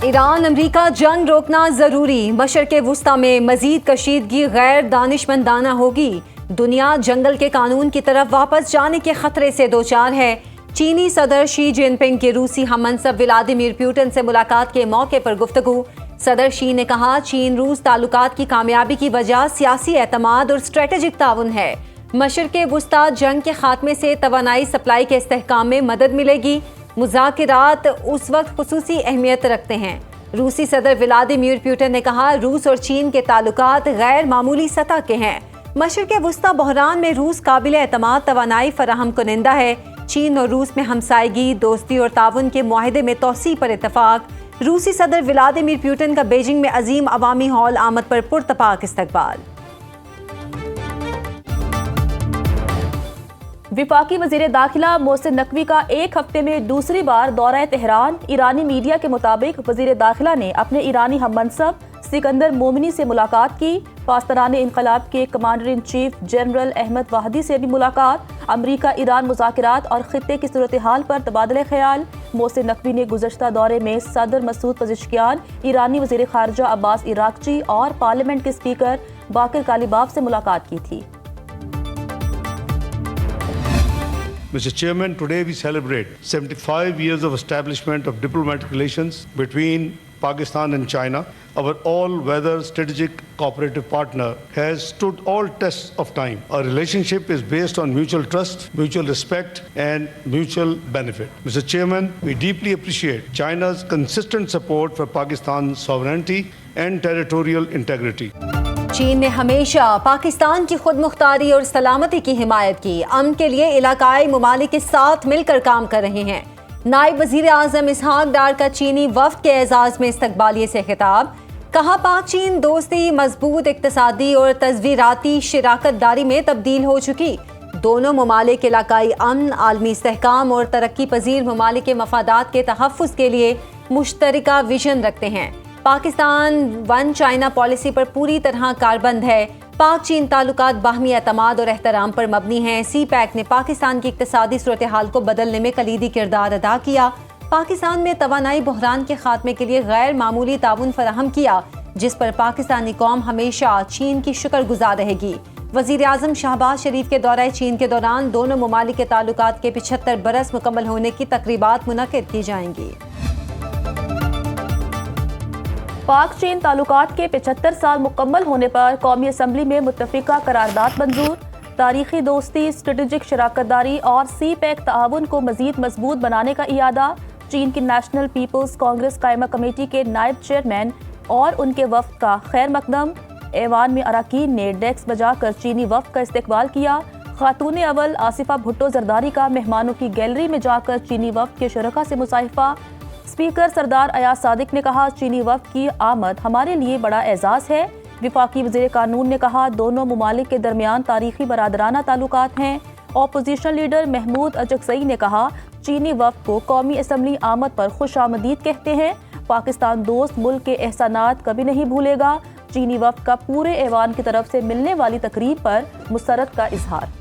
ایران امریکہ جنگ روکنا ضروری، مشرق وسطی میں مزید کشیدگی غیر دانشمندانہ ہوگی، دنیا جنگل کے قانون کی طرف واپس جانے کے خطرے سے دوچار ہے۔ چینی صدر شی جن پنگ کی روسی ہم منصب ولادیمیر پیوٹن سے ملاقات کے موقع پر گفتگو۔ صدر شی نے کہا چین روس تعلقات کی کامیابی کی وجہ سیاسی اعتماد اور اسٹریٹجک تعاون ہے۔ مشرق وسطی جنگ کے خاتمے سے توانائی سپلائی کے استحکام میں مدد ملے گی۔ مذاکرات اس وقت خصوصی اہمیت رکھتے ہیں۔ روسی صدر ولادیمیر پیوٹن نے کہا روس اور چین کے تعلقات غیر معمولی سطح کے ہیں۔ مشرق وسطی بحران میں روس قابل اعتماد توانائی فراہم کنندہ ہے۔ چین اور روس میں ہمسائیگی، دوستی اور تعاون کے معاہدے میں توسیع پر اتفاق۔ روسی صدر ولادیمیر پیوٹن کا بیجنگ میں عظیم عوامی ہال آمد پر پرتپاک استقبال۔ وفاقی وزیر داخلہ محسن نقوی کا ایک ہفتے میں دوسری بار دورہ تہران۔ ایرانی میڈیا کے مطابق وزیر داخلہ نے اپنے ایرانی ہم منصب سکندر مومنی سے ملاقات کی۔ پاسداران انقلاب کے commander in chief general Ahmad Vahidi سے بھی ملاقات۔ امریکہ ایران مذاکرات اور خطے کی صورتحال پر تبادلہ خیال۔ محسن نقوی نے گزشتہ دورے میں صدر مسعود پزشکیان، ایرانی وزیر خارجہ عباس عراقچی اور پارلیمنٹ کے اسپیکر باقر کالیباف سے ملاقات کی تھی۔ Mr. Chairman, today we celebrate 75 years of establishment of diplomatic relations between Pakistan and China. Our all-weather strategic cooperative partner has stood all tests of time. Our relationship is based on mutual trust, mutual respect, and mutual benefit. Mr. Chairman, we deeply appreciate China's consistent support for Pakistan's sovereignty and territorial integrity. چین نے ہمیشہ پاکستان کی خود مختاری اور سلامتی کی حمایت کی، امن کے لیے علاقائی ممالک کے ساتھ مل کر کام کر رہے ہیں۔ نائب وزیر اعظم اسحاق ڈار کا چینی وفد کے اعزاز میں استقبالیے سے خطاب۔ کہا پاک چین دوستی مضبوط اقتصادی اور تصویراتی شراکت داری میں تبدیل ہو چکی۔ دونوں ممالک علاقائی امن، عالمی استحکام اور ترقی پذیر ممالک کے مفادات کے تحفظ کے لیے مشترکہ ویژن رکھتے ہیں۔ پاکستان ون چائنا پالیسی پر پوری طرح کاربند ہے۔ پاک چین تعلقات باہمی اعتماد اور احترام پر مبنی ہیں۔ سی پیک نے پاکستان کی اقتصادی صورتحال کو بدلنے میں کلیدی کردار ادا کیا۔ پاکستان میں توانائی بحران کے خاتمے کے لیے غیر معمولی تعاون فراہم کیا، جس پر پاکستانی قوم ہمیشہ چین کی شکر گزار رہے گی۔ وزیر اعظم شہباز شریف کے دورہ چین کے دوران دونوں ممالک کے تعلقات کے 75 برس مکمل ہونے کی تقریبات منعقد کی جائیں گی۔ پاک چین تعلقات کے 75 سال مکمل ہونے پر قومی اسمبلی میں متفقہ قرارداد منظور۔ تاریخی دوستی، اسٹریٹجک شراکت داری اور سی پیک تعاون کو مزید مضبوط بنانے کا اعادہ۔ چین کی نیشنل پیپلز کانگریس قائمہ کمیٹی کے نائب چیئرمین اور ان کے وفد کا خیر مقدم۔ ایوان میں اراکین نے ڈیسک بجا کر چینی وفد کا استقبال کیا۔ خاتون اول آصفہ بھٹو زرداری کا مہمانوں کی گیلری میں جا کر چینی وفد کے شرکاء سے مصافحہ۔ اسپیکر سردار ایاز صادق نے کہا چینی وفد کی آمد ہمارے لیے بڑا اعزاز ہے۔ وفاقی وزیر قانون نے کہا دونوں ممالک کے درمیان تاریخی برادرانہ تعلقات ہیں۔ اپوزیشن لیڈر محمود اجکسئی نے کہا چینی وفد کو قومی اسمبلی آمد پر خوش آمدید کہتے ہیں۔ پاکستان دوست ملک کے احسانات کبھی نہیں بھولے گا۔ چینی وفد کا پورے ایوان کی طرف سے ملنے والی تقریب پر مسرت کا اظہار۔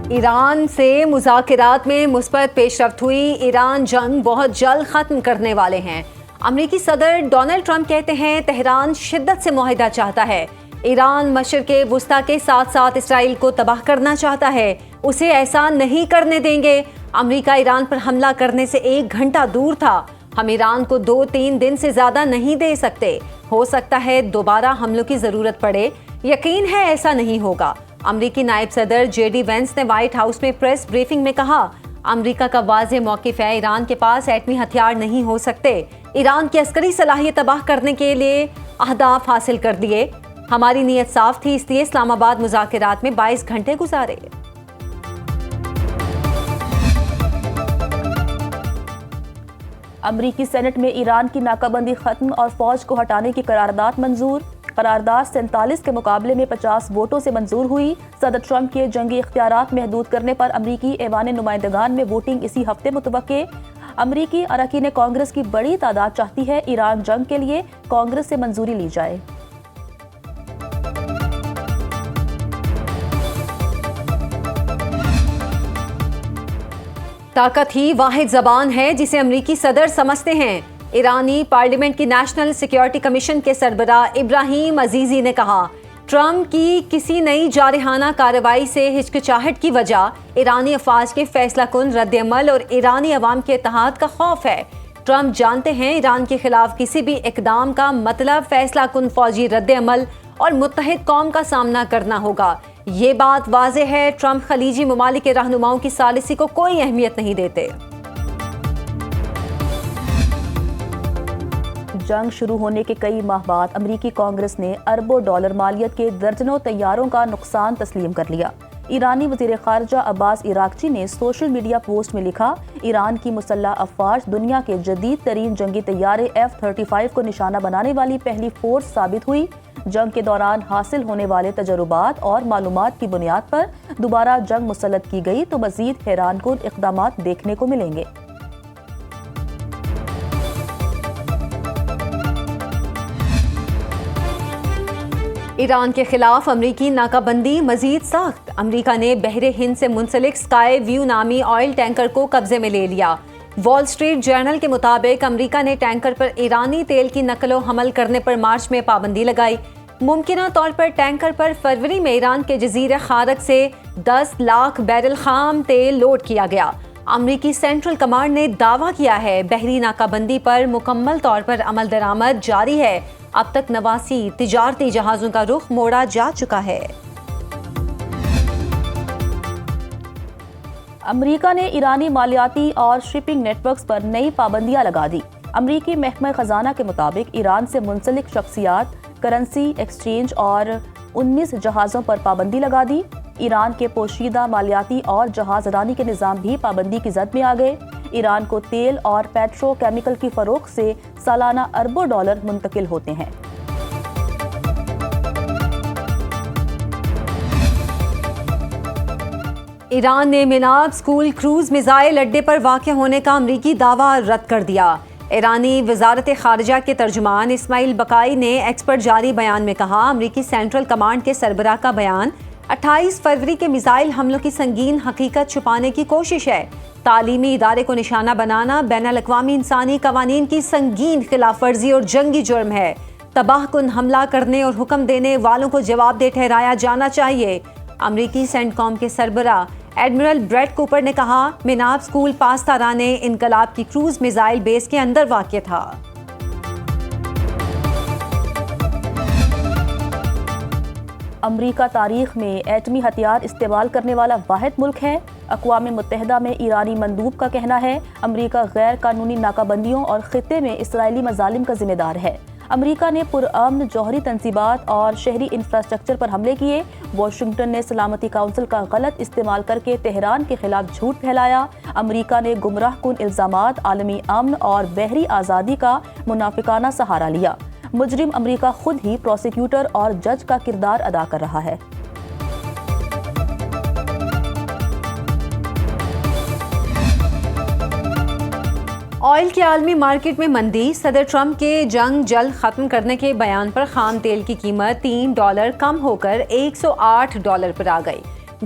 ایران سے مذاکرات میں مثبت پیش رفت ہوئی، ایران جنگ بہت جلد ختم کرنے والے ہیں۔ امریکی صدر ڈونلڈ ٹرمپ کہتے ہیں تہران شدت سے معاہدہ چاہتا ہے۔ ایران مشرق وسطی کے ساتھ ساتھ اسرائیل کو تباہ کرنا چاہتا ہے، اسے ایسا نہیں کرنے دیں گے۔ امریکہ ایران پر حملہ کرنے سے 1 گھنٹہ دور تھا، ہم ایران کو 2-3 دن سے زیادہ نہیں دے سکتے، ہو سکتا ہے دوبارہ حملوں کی ضرورت پڑے، یقین ہے ایسا نہیں ہوگا۔ امریکی نائب صدر جے ڈی وینس نے وائٹ ہاؤس میں پریس بریفنگ میں کہا امریکہ کا واضح موقف ہے ایران کے پاس ایٹمی ہتھیار نہیں ہو سکتے، ایران کی عسکری صلاحیت تباہ کرنے کے لیے اہداف حاصل کر دیے، ہماری نیت صاف تھی، اس لیے اسلام آباد مذاکرات میں 22 گھنٹے گزارے۔ امریکی سینٹ میں ایران کی ناکہ بندی ختم اور فوج کو ہٹانے کی قرارداد منظور۔ قرارداد 47 کے مقابلے میں 50 ووٹوں سے منظور ہوئی۔ صدر ٹرمپ کے جنگی اختیارات محدود کرنے پر امریکی ایوان نمائندگان میں ووٹنگ اسی ہفتے متوقع۔ امریکی اراکین کانگریس کی بڑی تعداد چاہتی ہے ایران جنگ کے لیے کانگریس سے منظوری لی جائے۔ طاقت ہی واحد زبان ہے جسے امریکی صدر سمجھتے ہیں۔ ایرانی پارلیمنٹ کی نیشنل سیکیورٹی کمیشن کے سربراہ ابراہیم عزیزی نے کہا ٹرمپ کی کسی نئی جارحانہ کارروائی سے ہچکچاہٹ کی وجہ ایرانی افواج کے فیصلہ کن رد عمل اور ایرانی عوام کے اتحاد کا خوف ہے۔ ٹرمپ جانتے ہیں ایران کے خلاف کسی بھی اقدام کا مطلب فیصلہ کن فوجی رد عمل اور متحد قوم کا سامنا کرنا ہوگا۔ یہ بات واضح ہے ٹرمپ خلیجی ممالک کے رہنماؤں کی ثالثی کو کوئی اہمیت نہیں دیتے۔ جنگ شروع ہونے کے کئی ماہ بعد امریکی کانگریس نے اربوں ڈالر مالیت کے درجنوں طیاروں کا نقصان تسلیم کر لیا۔ ایرانی وزیر خارجہ عباس عراقچی نے سوشل میڈیا پوسٹ میں لکھا ایران کی مسلح افواج دنیا کے جدید ترین جنگی طیارے F-35 کو نشانہ بنانے والی پہلی فورس ثابت ہوئی۔ جنگ کے دوران حاصل ہونے والے تجربات اور معلومات کی بنیاد پر دوبارہ جنگ مسلط کی گئی تو مزید حیران کن اقدامات دیکھنے کو ملیں گے۔ ایران کے خلاف امریکی ناکہ بندی مزید سخت۔ امریکہ نے بحر ہند سے منسلک اسکائی ویو نامی آئل ٹینکر کو قبضے میں لے لیا۔ وال اسٹریٹ جرنل کے مطابق امریکہ نے ٹینکر پر ایرانی تیل کی نقل و حمل کرنے پر مارچ میں پابندی لگائی۔ ممکنہ طور پر ٹینکر پر فروری میں ایران کے جزیرہ خارق سے 10 لاکھ بیرل خام تیل لوڈ کیا گیا۔ امریکی سینٹرل کمانڈ نے دعویٰ کیا ہے بحری ناکہ بندی پر مکمل طور پر عمل درآمد جاری ہے۔ اب تک 89 تجارتی جہازوں کا رخ موڑا جا چکا ہے۔ امریکہ نے ایرانی مالیاتی اور شپنگ نیٹ ورکس پر نئی پابندیاں لگا دی۔ امریکی محکمہ خزانہ کے مطابق ایران سے منسلک شخصیات، کرنسی ایکسچینج اور 19 جہازوں پر پابندی لگا دی۔ ایران کے پوشیدہ مالیاتی اور جہاز رانی کے نظام بھی پابندی کی زد میں آ گئے۔ ایران کو تیل اور پیٹرو کیمیکل کی فروخت سے سالانہ اربوں ڈالر منتقل ہوتے ہیں۔ ایران نے میناب اسکول کروز میزائل اڈے پر واقع ہونے کا امریکی دعویٰ رد کر دیا۔ ایرانی وزارت خارجہ کے ترجمان اسماعیل بقائی نے ایکس پر جاری بیان میں کہا امریکی سینٹرل کمانڈ کے سربراہ کا بیان 28 فروری کے میزائل حملوں کی سنگین حقیقت چھپانے کی کوشش ہے۔ تعلیمی ادارے کو نشانہ بنانا بین الاقوامی انسانی قوانین کی سنگین خلاف ورزی اور جنگی جرم ہے۔ تباہ کن حملہ کرنے اور حکم دینے والوں کو جواب دہ ٹھہرایا جانا چاہیے۔ امریکی سینٹ کام کے سربراہ ایڈمرل بریٹ کوپر نے کہا میناب اسکول پاسدارانِ انقلاب کی کروز میزائل بیس کے اندر واقع تھا۔ امریکہ تاریخ میں ایٹمی ہتھیار استعمال کرنے والا واحد ملک ہے۔ اقوام متحدہ میں ایرانی مندوب کا کہنا ہے امریکہ غیر قانونی ناکہ بندیوں اور خطے میں اسرائیلی مظالم کا ذمہ دار ہے۔ امریکہ نے پرامن جوہری تنصیبات اور شہری انفراسٹرکچر پر حملے کیے۔ واشنگٹن نے سلامتی کونسل کا غلط استعمال کر کے تہران کے خلاف جھوٹ پھیلایا۔ امریکہ نے گمراہ کن الزامات عالمی امن اور بحری آزادی کا منافقانہ سہارا لیا۔ مجرم امریکہ خود ہی پروسیکیوٹر اور جج کا کردار ادا کر رہا ہے۔ آئل کی عالمی مارکیٹ میں مندی۔ صدر ٹرمپ کے جنگ جلد ختم کرنے کے بیان پر خام تیل کی قیمت $3 کم ہو کر $108 پر آ گئی۔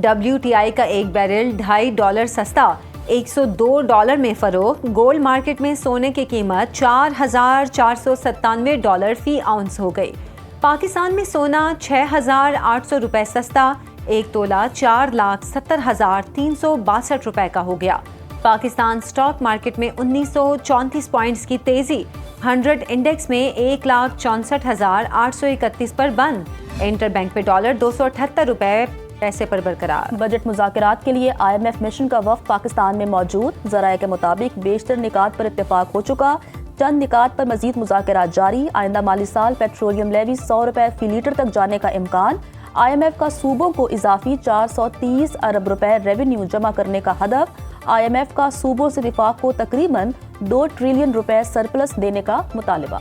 WTI کا ایک بیرل $2.5 سستا $102 میں فروخت۔ گولڈ مارکیٹ میں سونے کی قیمت $4,497 فی اونس ہو گئی۔ پاکستان میں سونا $6,800 سستا 1 تولہ $4,70,362 کا ہو گیا۔ پاکستان سٹاک مارکیٹ میں 1934 پوائنٹس کی تیزی، 100 انڈیکس میں 1,64,831 پر بند۔ انٹر بینک پہ ڈالر $278 پیسے پر برقرار۔ بجٹ مذاکرات کے لیے IMF مشن کا وفد پاکستان میں موجود۔ ذرائع کے مطابق بیشتر نکات پر اتفاق ہو چکا، چند نکات پر مزید مذاکرات جاری۔ آئندہ مالی سال پیٹرولیم لیوی $100 فی لیٹر تک جانے کا امکان۔ IMF کا صوبوں کو اضافی $430 ارب ریونیو جمع کرنے کا ہدف۔ IMF کا صوبوں سے وفاق کو تقریباً $2 ٹریلین سرپلس دینے کا مطالبہ۔